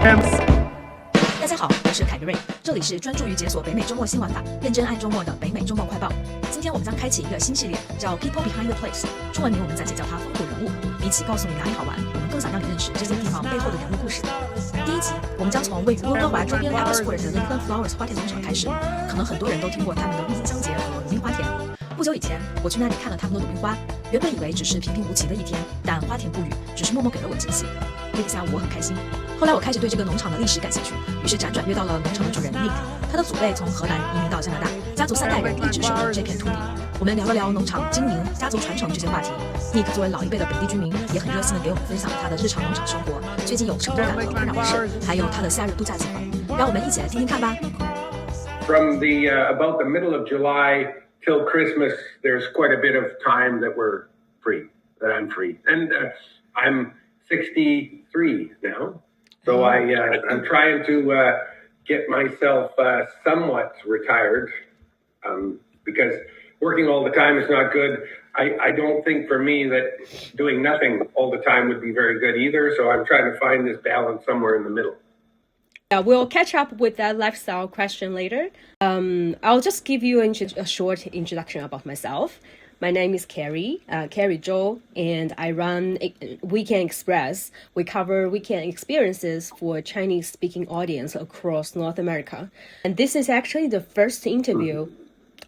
大家好，我是凯瑞，这里是专注于解锁北美周末新玩法、认真爱周末的北美周末快报。今天我们将开启一个新系列，叫 People Behind the Place， 中文名我们暂且叫它风土人物。比起告诉你哪里好玩，我们更想让你认识这些地方背后的人物故事。第一集，我们将从位于温哥华周边 Abbotsford 的 Lakeland Flowers 花田农场开始。可能很多人都听过他们的郁金香节和鲁冰花田。不久以前，我去那里看了他们的鲁冰花，原本以为只是平平无奇的一天，但花田不语，只是默默给了我惊喜。那个下午我很开心。后来我开始对这个农场的历史感兴趣，于是辗转约到了农场的主人 Nick， 他的祖辈从荷兰移民到加拿大，家族三代人一直守着这片土地。我们聊了聊农场经营、家族传承这些话题。Nick 作为老一辈的本地居民，也很热心的给我们分享他的日常农场生活，最近有成就感和困扰的事，还有他的夏日度假计划。让我们一起来听听看吧。From the about the middle of July till Christmas, there's quite a bit of time that we're free, that I'm free, and I'm 63 now. So I'm trying to get myself somewhat retired because working all the time is not good. I don't think for me that doing nothing all the time would be very good either. So I'm trying to find this balance somewhere in the middle. Yeah, we'll catch up with that lifestyle question later. I'll just give you a short introduction about myself. My name is Carrie Zhou, and I run Weekend Express. We cover weekend experiences for Chinese-speaking audience across North America. And this is actually the first interview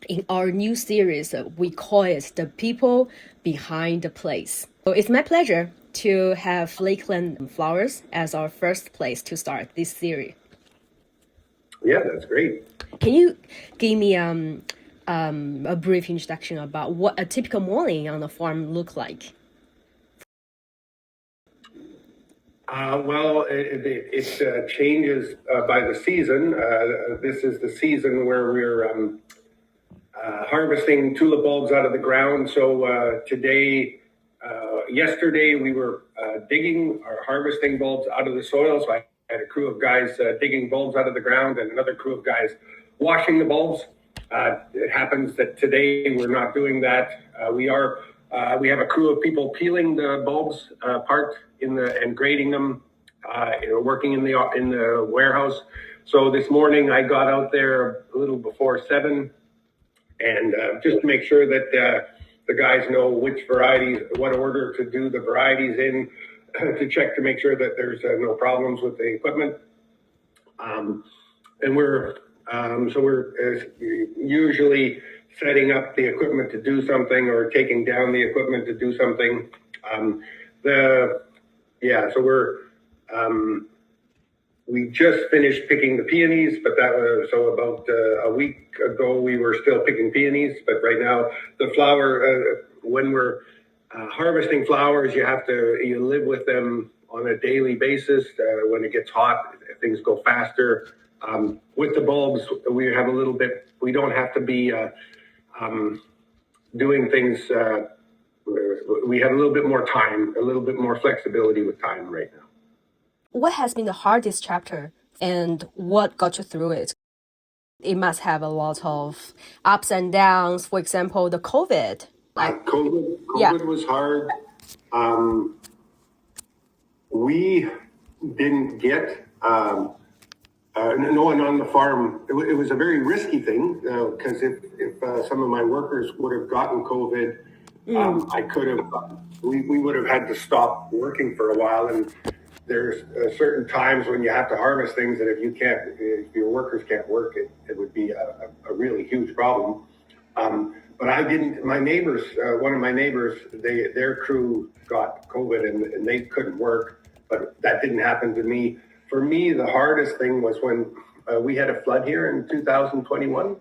in our new series. We call it The People Behind the Place. So it's my pleasure to have Lakeland Flowers as our first place to start this series. Yeah, that's great. Can you give me a brief introduction about what a typical morning on the farm look like? Well, it changes by the season. This is the season where we're harvesting tulip bulbs out of the ground. So yesterday we were digging or harvesting bulbs out of the soil. So I had a crew of guys digging bulbs out of the ground and another crew of guys washing the bulbs. It happens that today we're not doing that. We have a crew of people peeling the bulbs apart and grading them, working in the warehouse. So this morning I got out there a little before 7, and just to make sure that the guys know which varieties, what order to do the varieties in, to check to make sure that there's no problems with the equipment. And we're usually setting up the equipment to do something or taking down the equipment to do something. We just finished picking the peonies, but that was about a week ago we were still picking peonies. But right now the flower, when we're harvesting flowers, you live with them on a daily basis. When it gets hot, things go faster. With the bulbs, we don't have to be doing things. We have a little bit more time, a little bit more flexibility with time right now. What has been the hardest chapter and what got you through it? It must have a lot of ups and downs. For example, the COVID. COVID was hard. We didn't get no one on the farm. It was a very risky thing because if some of my workers would have gotten COVID, we would have had to stop working for a while. And there's certain times when you have to harvest things, and if your workers can't work, it would be a really huge problem. But I didn't. My neighbors, one of my neighbors, their crew got COVID and they couldn't work, but that didn't happen to me. For me, the hardest thing was when we had a flood here in 2021.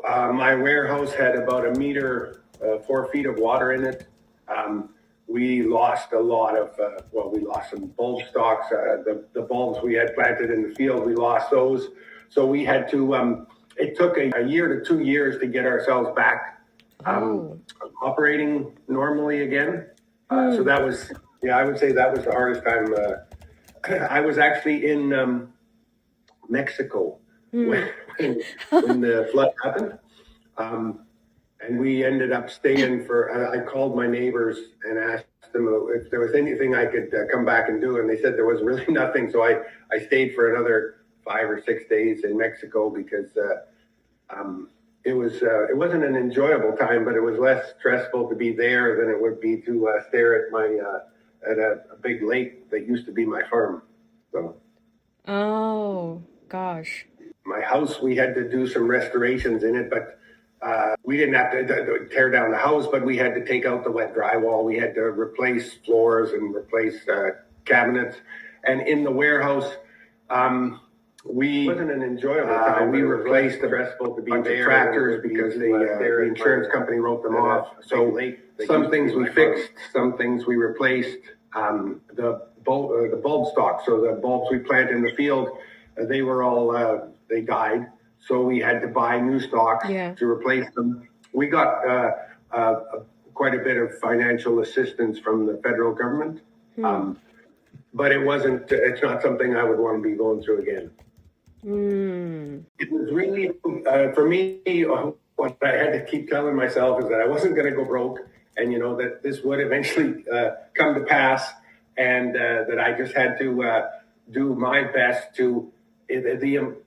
My warehouse had about 1 meter, 4 feet of water in it. We lost a lot of, we lost some bulb stalks. The bulbs we had planted in the field, we lost those. So we had to, it took a year to 2 years to get ourselves back operating normally again. So that was, I would say that was the hardest time. I was actually in Mexico when the flood happened. And we ended up staying I called my neighbors and asked them if there was anything I could come back and do, and they said there was really nothing. So I stayed for another 5 or 6 days in Mexico because it wasn't an enjoyable time, but it was less stressful to be there than it would be to stare at a big lake that used to be my farm. So. Oh gosh. My house, we had to do some restorations in it, but we didn't have to tear down the house, but we had to take out the wet drywall. We had to replace floors and replace cabinets. And in the warehouse, it wasn't an enjoyable time. We replaced a bunch of tractors because the insurance company wrote them off. So some things we fixed, some things we replaced. The bulb stock, so the bulbs we plant in the field, they were all they died. So we had to buy new stock to replace them. We got quite a bit of financial assistance from the federal government, but it's not something I would want to be going through again. It was really, for me, what I had to keep telling myself is that I wasn't going to go broke, and that this would eventually come to pass, and that I just had to do my best to.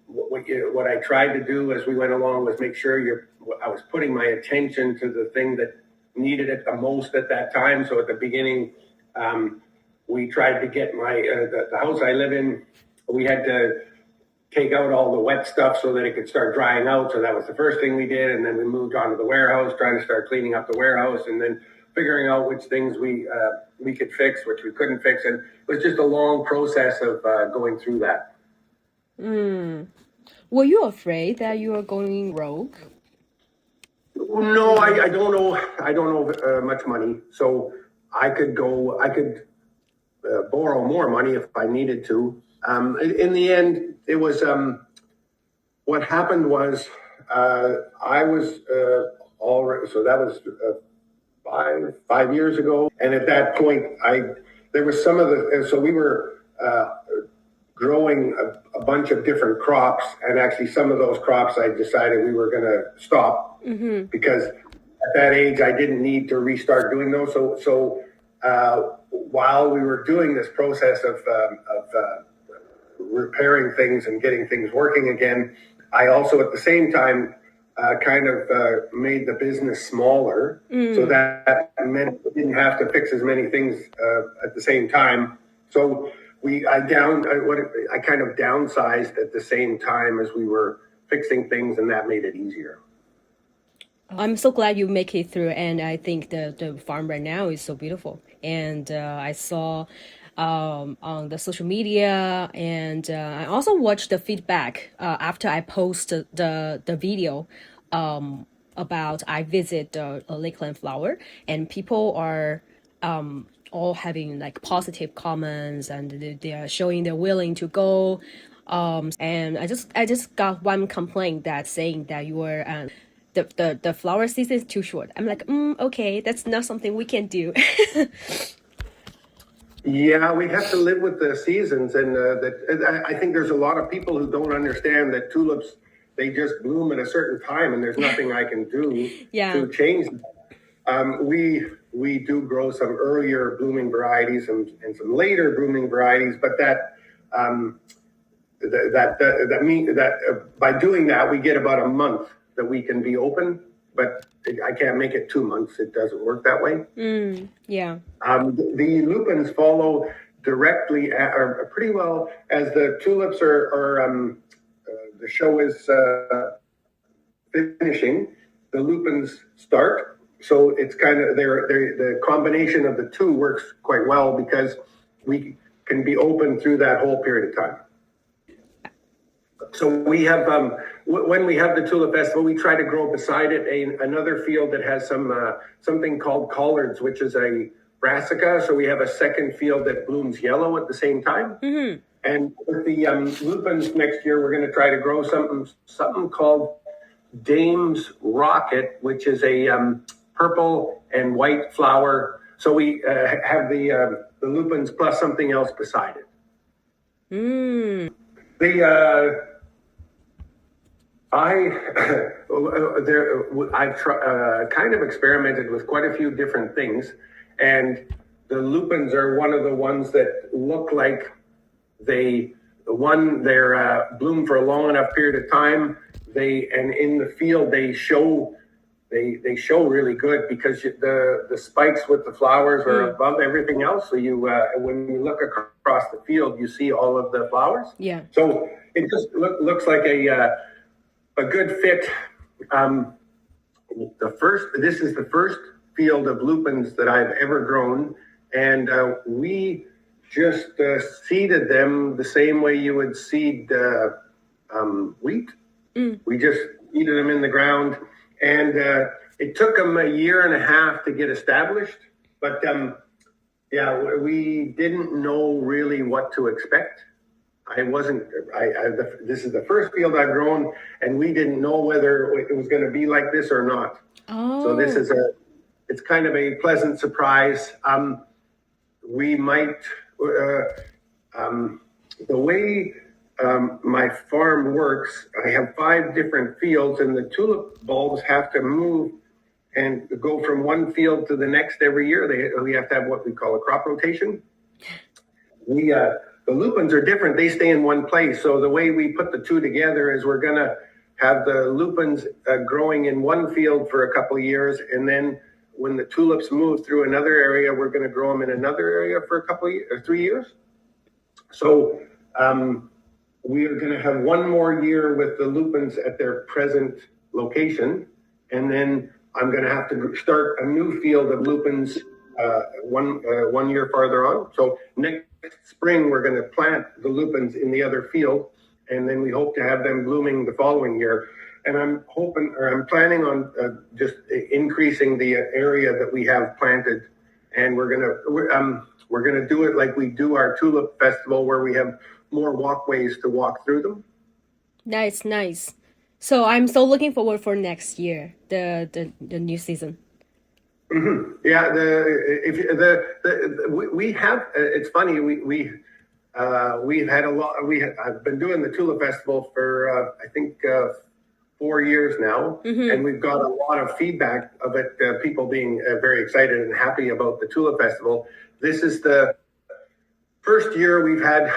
What I tried to do as we went along was make sure I was putting my attention to the thing that needed it the most at that time. So at the beginning, we tried to get the house I live in. We had to take out all the wet stuff so that it could start drying out. So that was the first thing we did, and then we moved on to the warehouse, trying to start cleaning up the warehouse, and then figuring out which things we could fix, which we couldn't fix, and it was just a long process of going through that. Were you afraid that you were going rogue? No, I don't know. I don't know much money, so I could borrow more money if I needed to. In the end, it was what happened was I was already. So that was 5 years ago, and at that point, there was some of the. So we were. Growing a bunch of different crops, and actually some of those crops I decided we were going to stop because at that age I didn't need to restart doing those. So while we were doing this process of repairing things and getting things working again, I also at the same time kind of made the business smaller, so that meant we didn't have to fix as many things at the same time. So I kind of downsized at the same time as we were fixing things, and that made it easier. I'm so glad you make it through, and I think the farm right now is so beautiful. And I saw on the social media, and I also watched the feedback after I posted the video about I visit the Lakeland flower, and people are all having like positive comments, and they are showing they're willing to go. And I just got one complaint that saying that you were the flower season is too short. I'm like, okay, that's not something we can do. Yeah, we have to live with the seasons, and I think there's a lot of people who don't understand that tulips, they just bloom at a certain time, and there's nothing I can do to change that. We do grow some earlier blooming varieties and some later blooming varieties, but that means that by doing that, we get about a month that we can be open, but I can't make it 2 months. It doesn't work that way. The lupins follow directly or pretty well as the tulips are the show is finishing. The lupins start. So it's kind of the combination of the two works quite well because we can be open through that whole period of time. So we have when we have the Tulip Festival, we try to grow beside it another field that has something called collards, which is a brassica. So we have a second field that blooms yellow at the same time. And with the lupins next year, we're going to try to grow something called Dame's Rocket, which is a purple and white flower. So we have the lupins plus something else beside it. I've kind of experimented with quite a few different things, and the lupins are one of the ones that look like they're bloom for a long enough period of time. And in the field they show really good because the spikes with the flowers are above everything else. So when you look across the field, you see all of the flowers. Yeah. So it just looks like a good fit. This is the first field of lupins that I've ever grown, and we just seeded them the same way you would seed wheat. We just seeded them in the ground, and it took them 1.5 years to get established. But we didn't know really what to expect. This is the first field I've grown, and we didn't know whether it was going to be like this or not. Oh. So it's kind of a pleasant surprise. We might, the way my farm works, I have 5 different fields, and the tulip bulbs have to move and go from one field to the next every year. We have to have what we call a crop rotation. The lupins are different. They stay in one place. So the way we put the two together is we're going to have the lupins growing in one field for a couple of years. And then when the tulips move through another area, we're going to grow them in another area for a couple of years, or 3 years. So we are going to have 1 more year with the lupins at their present location. And then I'm going to have to start a new field of lupins one year farther on. So next spring, we're going to plant the lupins in the other field, and then we hope to have them blooming the following year. And I'm planning on just increasing the area that we have planted, and we're gonna do it like we do our tulip festival, where we have more walkways to walk through them. Nice. So I'm so looking forward for next year, the new season. Mm-hmm. Yeah, we have. It's funny. We've had a lot. I've been doing the tulip festival for I think 4 years now, and we've got a lot of feedback of it. People being very excited and happy about the tulip festival. This is the first year we've had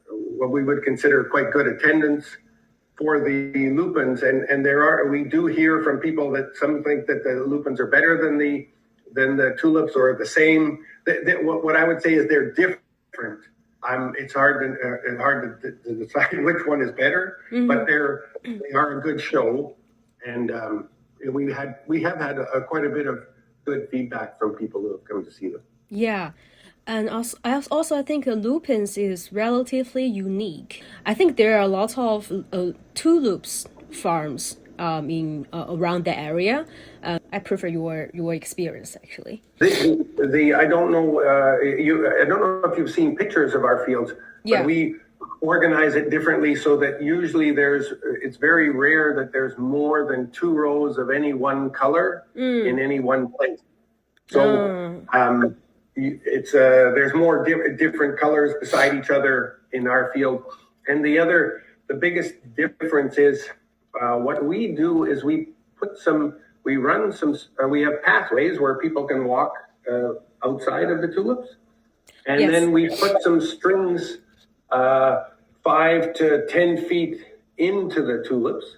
what we would consider quite good attendance for the lupins, and we do hear from people that some think that the lupins are better than the tulips, or the same. What I would say is they're different. It's hard to decide which one is better, but they are a good show, and we have had quite a bit of good feedback from people who have come to see them. Yeah. And also, I think lupins is relatively unique. I think there are a lot of tulips farms in around the area. I prefer your experience, actually. I don't know. I don't know if you've seen pictures of our fields, but we organize it differently so that usually it's very rare that there's more than 2 rows of any one color in any one place. So. There's more different colors beside each other in our field. And the biggest difference is what we do is we have pathways where people can walk outside of the tulips. And then we put some strings 5 to 10 feet into the tulips.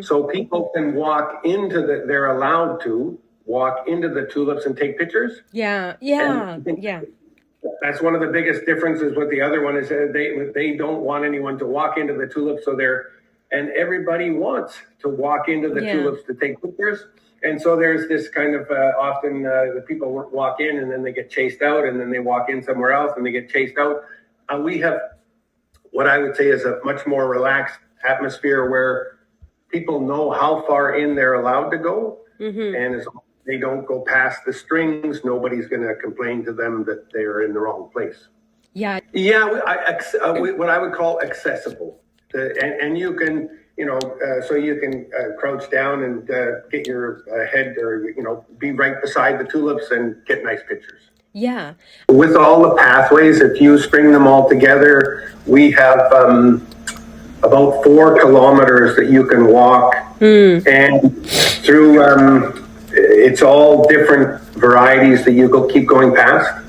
So people can they're allowed to walk into the tulips and take pictures. Yeah. That's one of the biggest differences with the other one is they don't want anyone to walk into the tulips, and everybody wants to walk into the tulips to take pictures. And so there's this kind of often the people walk in and then they get chased out, and then they walk in somewhere else and they get chased out. We have what I would say is a much more relaxed atmosphere where people know how far in they're allowed to go, and as long as they don't go past the strings, nobody's going to complain to them that they're in the wrong place. Yeah. What I would call accessible, and you can, so you can crouch down and get your head, or be right beside the tulips and get nice pictures. Yeah. With all the pathways, if you string them all together, we have about 4 kilometers that you can walk, and through. it's all different varieties that you keep going past.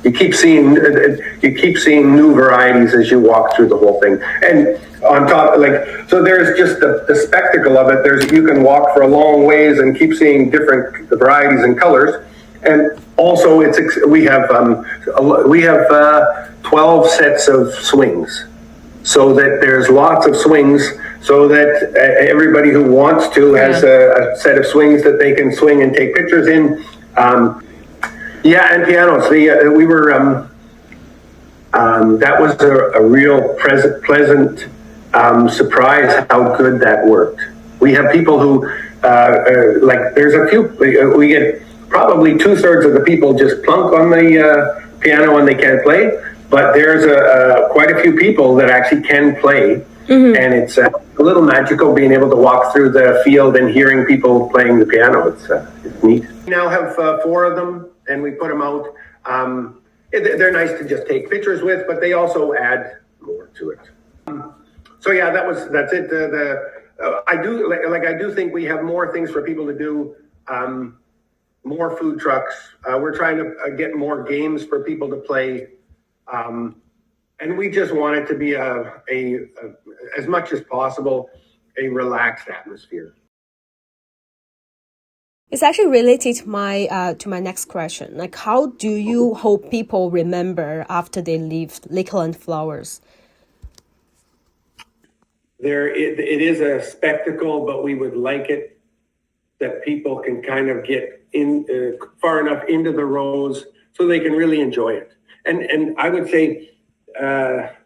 You keep seeing new varieties as you walk through the whole thing. And on top, so there's just the spectacle of it. You can walk for a long ways and keep seeing different varieties and colors. And also, we have 12 sets of swings, so that there's lots of swings, so that everybody who wants to has a set of swings that they can swing and take pictures in. And pianos. We were that was a real pleasant surprise how good that worked. We have people who there's a few. We get probably 2/3 of the people just plunk on the piano and they can't play. But there's quite a few people that actually can play, and it's a little magical being able to walk through the field and hearing people playing the piano. It's neat. We now have 4 of them, and we put them out. They're nice to just take pictures with, but they also add more to it. That's it. I do think we have more things for people to do. More food trucks. We're trying to get more games for people to play. And we just want it to be as much as possible, a relaxed atmosphere. It's actually related to my next question. Like, how do you hope people remember after they leave Lakeland Flowers? It is a spectacle, but we would like it that people can kind of get in far enough into the rows so they can really enjoy it. And I would say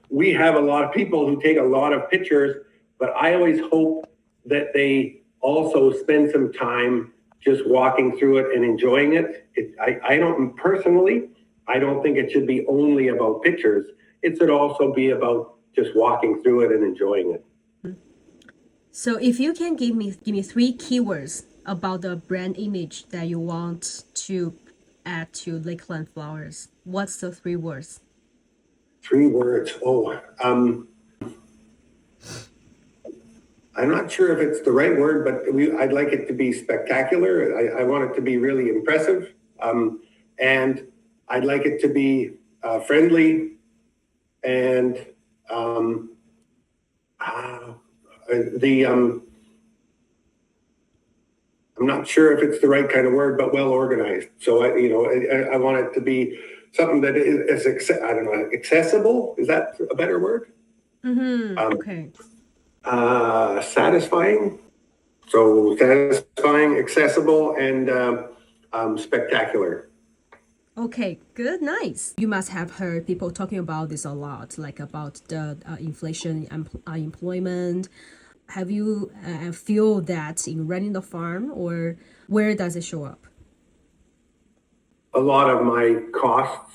we have a lot of people who take a lot of pictures, but I always hope that they also spend some time just walking through it and enjoying it. I don't think it should be only about pictures. It should also be about just walking through it and enjoying it. So if you can give me 3 keywords about the brand image that you want to add to Lakeland Flowers, what's the 3 words? 3 words. I'm not sure if it's the right word, but I'd like it to be spectacular. I want it to be really impressive. And I'd like it to be friendly. And I'm not sure if it's the right kind of word, but well organized. So I want it to be something that is accessible. Is that a better word? Okay. Satisfying. So satisfying, accessible, and spectacular. Okay, good, nice. You must have heard people talking about this a lot, like about the inflation, unemployment. Have you feel that in running the farm, or where does it show up? A lot of my costs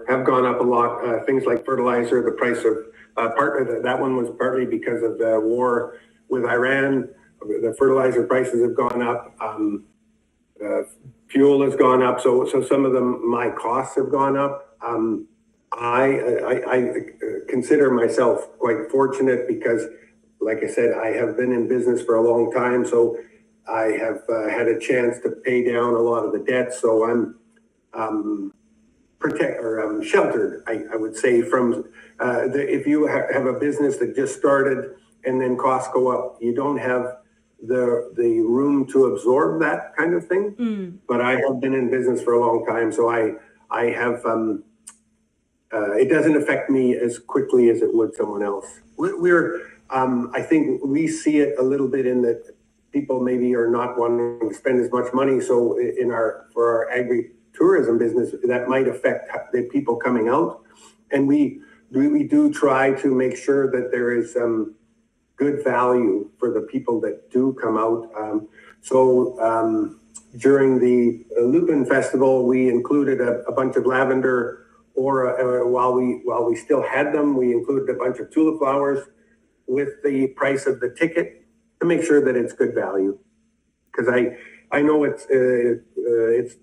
have gone up a lot. Things like fertilizer, the price of that one was partly because of the war with Iran. The fertilizer prices have gone up. Fuel has gone up. So some of my costs have gone up. I consider myself quite fortunate because, like I said, I have been in business for a long time. So I have had a chance to pay down a lot of the debt. So I'm sheltered, I would say, from if you have a business that just started and then costs go up, you don't have the room to absorb that kind of thing. But I have been in business for a long time, so I have it doesn't affect me as quickly as it would someone else. I think we see it a little bit in that people maybe are not wanting to spend as much money. So for our agri-tourism business, that might affect the people coming out. And we do try to make sure that there is good value for the people that do come out. During the Lupin Festival, we included a bunch of lavender, or while we still had them, we included a bunch of tulip flowers with the price of the ticket to make sure that it's good value. Because I know it's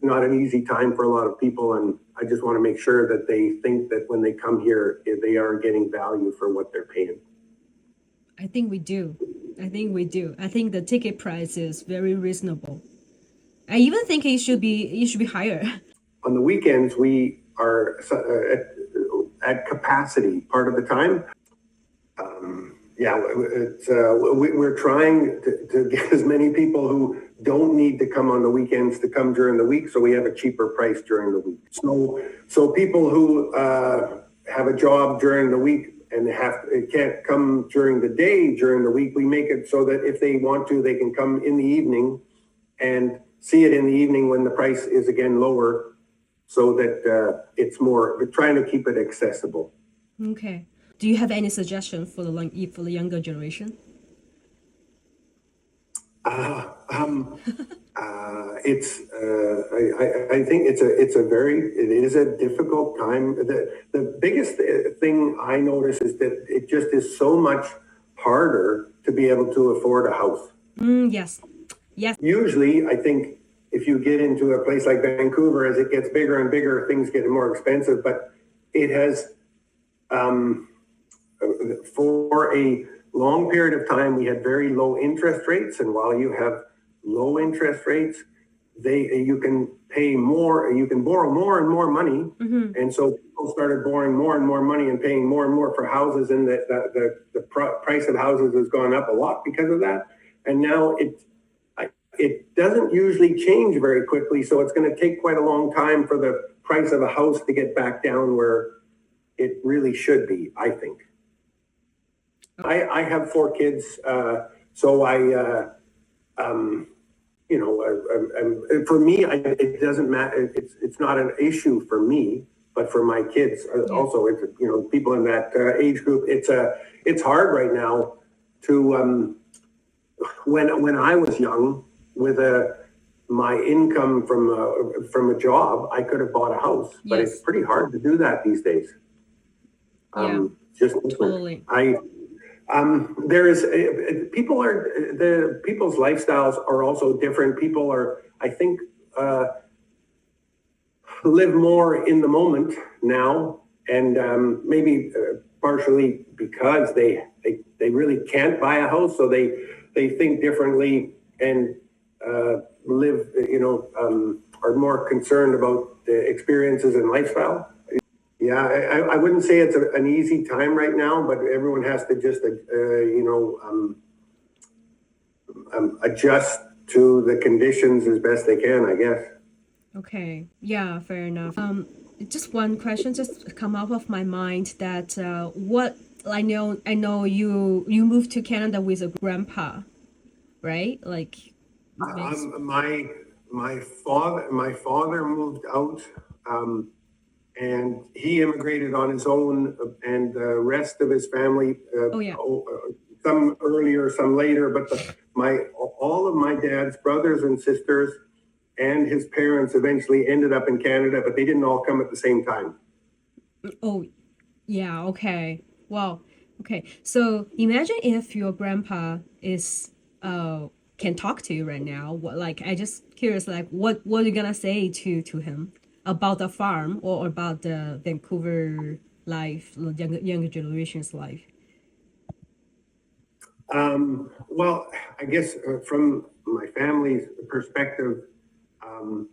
not an easy time for a lot of people, and I just want to make sure that they think that when they come here, they are getting value for what they're paying. I think we do. I think the ticket price is very reasonable. I even think it should be higher. On the weekends, we are at capacity part of the time. We're trying to get as many people who don't need to come on the weekends to come during the week, so we have a cheaper price during the week. So people who have a job during the week and can't come during the day during the week, we make it so that if they want to, they can come in the evening and see it in the evening when the price is again lower, so that it's more. We're trying to keep it accessible. Okay. Do you have any suggestion for the younger generation? I think it is a difficult time. The biggest thing I notice is that it just is so much harder to be able to afford a house. Yes. Usually, I think if you get into a place like Vancouver, as it gets bigger and bigger, things get more expensive. But it has, for a long period of time, we had very low interest rates. And while you have low interest rates, you can pay more, you can borrow more and more money. Mm-hmm. And so people started borrowing more and more money and paying more and more for houses. And the price of houses has gone up a lot because of that. And now it doesn't usually change very quickly. So it's going to take quite a long time for the price of a house to get back down where it really should be, I think. I have 4 kids, so for me, it doesn't matter. It's not an issue for me, but for my kids also. It's people in that age group. It's hard right now to when I was young with my income from a job, I could have bought a house, but it's pretty hard to do that these days. Just totally. People's lifestyles are also different. People are, I think, live more in the moment now, and maybe partially because they really can't buy a house, so they think differently and live, are more concerned about the experiences and lifestyle. Yeah, I wouldn't say it's an easy time right now, but everyone has to just, adjust to the conditions as best they can, I guess. Okay, yeah, fair enough. Just one question just come up of my mind that what I know you moved to Canada with a grandpa, right? Like, my father moved out. And he immigrated on his own, and the rest of his family, some earlier, some later, but all of my dad's brothers and sisters and his parents eventually ended up in Canada, but they didn't all come at the same time. Oh, yeah, okay. Wow. Okay. So imagine if your grandpa can talk to you right now. I just curious, what are you gonna say to him about the farm or about the Vancouver life, younger generation's life? Well, I guess from my family's perspective, I'm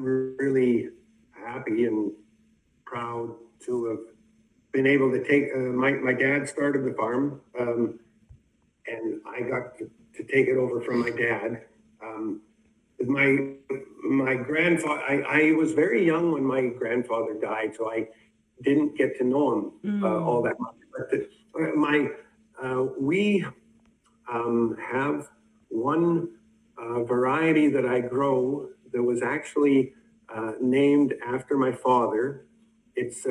really happy and proud to have been able to take, my dad started the farm, and I got to take it over from my dad. My grandfather, I was very young when my grandfather died, so I didn't get to know him all that much. But we have one variety that I grow that was actually named after my father. It's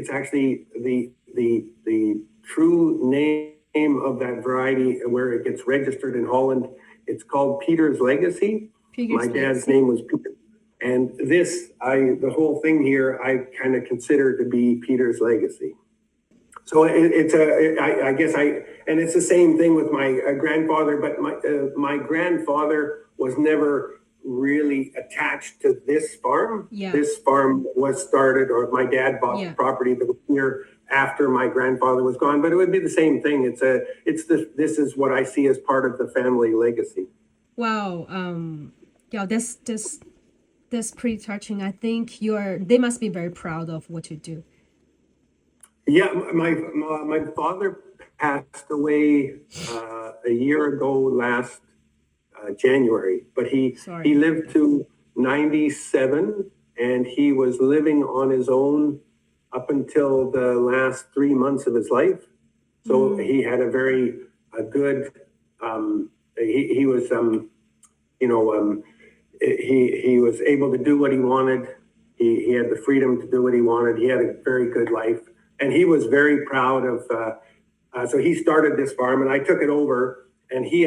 actually the true name of that variety where it gets registered in Holland. It's called Peter's Legacy. My dad's name was Peter. And the whole thing here, I kind of consider to be Peter's legacy. So it's the same thing with my grandfather, but my grandfather was never really attached to this farm. Yeah. This farm was started, or my dad bought the property that was here after my grandfather was gone, but it would be the same thing. This is what I see as part of the family legacy. Wow. Yeah, that's pretty touching. I think they must be very proud of what you do. Yeah, my father passed away a year ago last January, but he lived to 97, and he was living on his own up until the last 3 months of his life. So he had a very good. He was he was able to do what he wanted. He had the freedom to do what he wanted. He had a very good life, and he was very proud of. So he started this farm, and I took it over. And he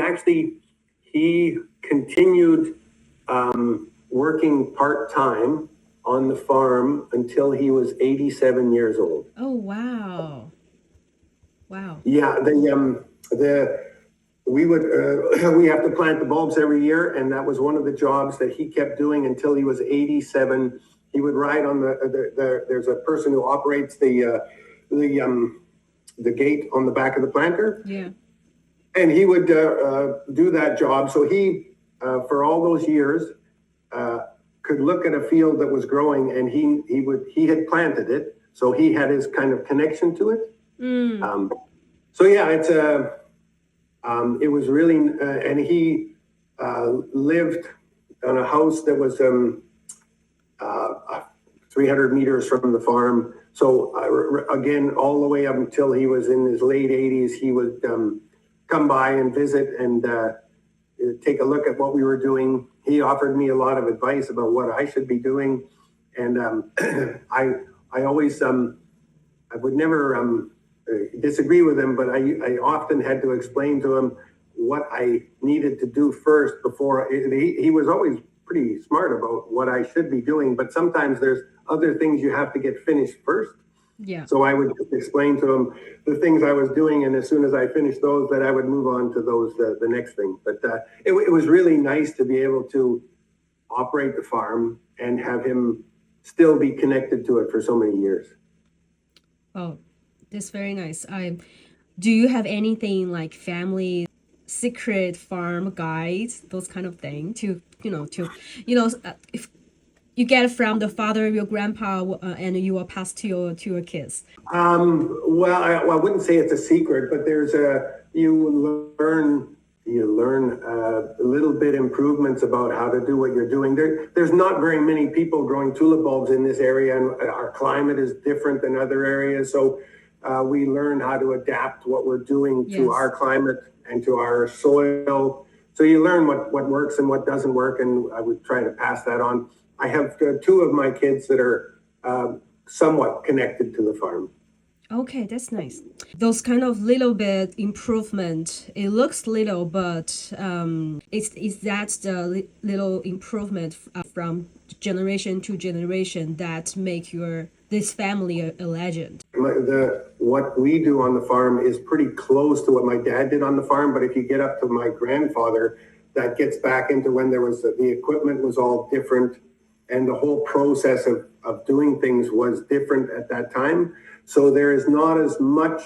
continued working part-time on the farm until he was 87 years old. Oh, wow. Yeah, we have to plant the bulbs every year, and that was one of the jobs that he kept doing until he was 87. He would ride on there's a person who operates the gate on the back of the planter. Yeah. And he would do that job. So he, for all those years, could look at a field that was growing, and he had planted it, so he had his kind of connection to it. So yeah, it was really, and he lived on a house that was 300 meters from the farm. So again, all the way up until he was in his late 80s, he would come by and visit and take a look at what we were doing. He offered me a lot of advice about what I should be doing, and I always I would never disagree with him, but I often had to explain to him what I needed to do first before. He was always pretty smart about what I should be doing, but sometimes there's other things you have to get finished first. Yeah. So I would explain to him the things I was doing, and as soon as I finished those, that I would move on to those the next thing. But it was really nice to be able to operate the farm and have him still be connected to it for so many years. Oh, that's very nice. Do you have anything like family secret farm guides, those kind of thing if you get it from the father, your grandpa, and you will pass to your kids? Well, I wouldn't say it's a secret, but you learn a little bit improvements about how to do what you're doing. There's not very many people growing tulip bulbs in this area, and our climate is different than other areas. So we learn how to adapt what we're doing to our climate and to our soil. So you learn what works and what doesn't work, and I would try to pass that on. I have two of my kids that are somewhat connected to the farm. Okay, that's nice. Those kind of little bit improvement, it looks little, but is that the little improvement from generation to generation that make this family a legend? What we do on the farm is pretty close to what my dad did on the farm, but if you get up to my grandfather, that gets back into when there was the equipment was all different, and the whole process of doing things was different at that time. So there is not as much.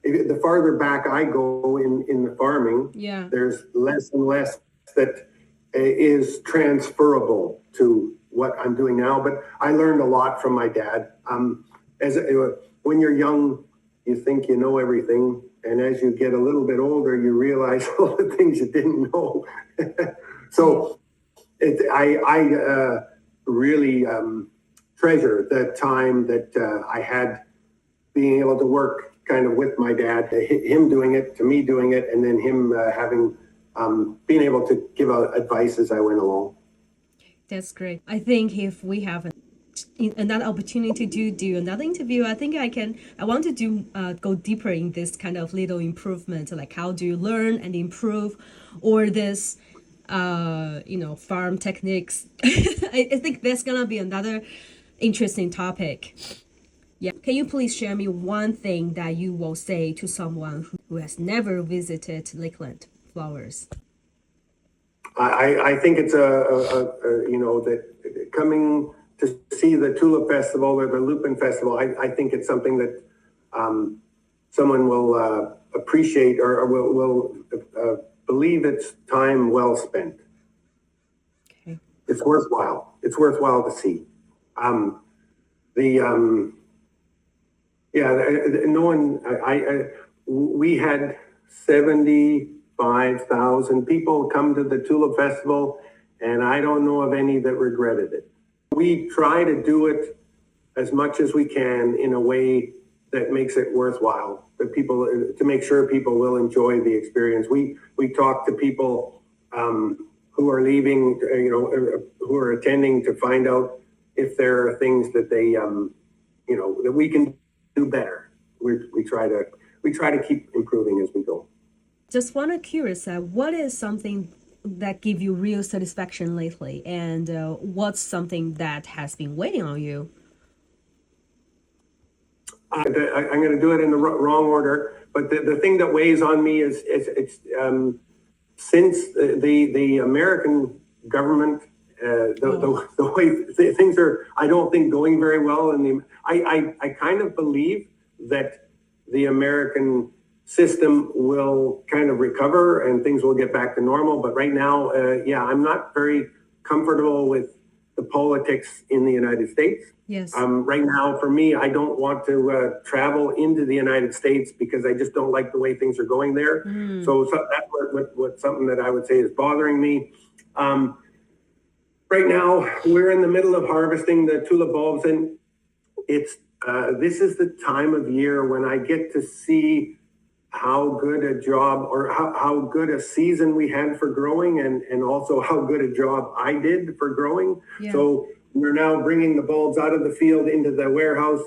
The farther back I go in the farming, there's less and less that is transferable to what I'm doing now. But I learned a lot from my dad. When you're young, you think you know everything, and as you get a little bit older, you realize all the things you didn't know. So I really treasure the time that I had being able to work kind of with my dad, him doing it, to me doing it, and then him having being able to give out advice as I went along. That's great. I think if we have another opportunity to do another interview, I think I want to do go deeper in this kind of little improvement, like how do you learn and improve, or this farm techniques. I think that's gonna be another interesting topic. Yeah. Can you please share me one thing that you will say to someone who has never visited Lakeland Flowers? I think it's that coming to see the Tulip Festival or the Lupin Festival, I think it's something that someone will appreciate or will believe it's time well spent. Okay. it's worthwhile. It's worthwhile to see. We had 75,000 people come to the Tulip Festival, and I don't know of any that regretted it. We try to do it as much as we can in a way that makes it worthwhile, that people, to make sure people will enjoy the experience. We talk to people who are leaving, who are attending, to find out if there are things that they, that we can do better. We try to keep improving as we go. Just curious, what is something that give you real satisfaction lately, and what's something that has been waiting on you? I'm going to do it in the wrong order, but the thing that weighs on me is since the American government, the way things are, I don't think going very well. I kind of believe that the American system will kind of recover and things will get back to normal. But right now, I'm not very comfortable with the politics in the United States. Yes. Right now, for me, I don't want to travel into the United States because I just don't like the way things are going there. So that's what something that I would say is bothering me. Right now, we're in the middle of harvesting the tulip bulbs, and this is the time of year when I get to see how good a job or how good a season we had for growing, and also how good a job I did for growing. Yeah. So we're now bringing the bulbs out of the field into the warehouse,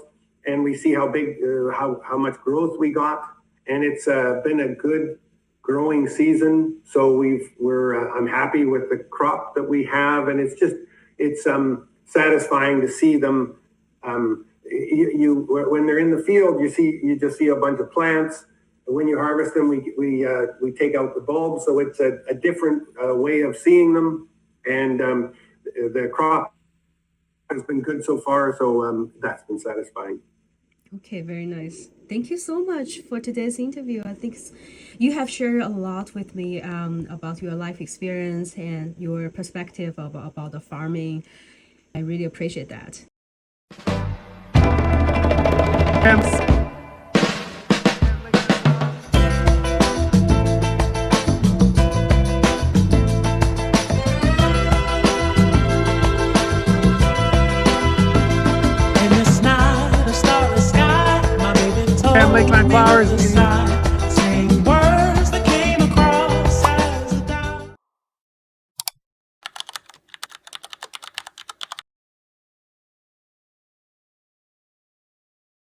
and we see how big, how much growth we got, and it's been a good growing season. So I'm happy with the crop that we have, and it's satisfying to see them. When they're in the field, you just see a bunch of plants. When you harvest them, we take out the bulbs, so it's a different way of seeing them, and the crop has been good so far, so that's been satisfying. Okay, very nice. Thank you so much for today's interview. I think you have shared a lot with me about your life experience and your perspective about the farming. I really appreciate that. Lakeland Flowers.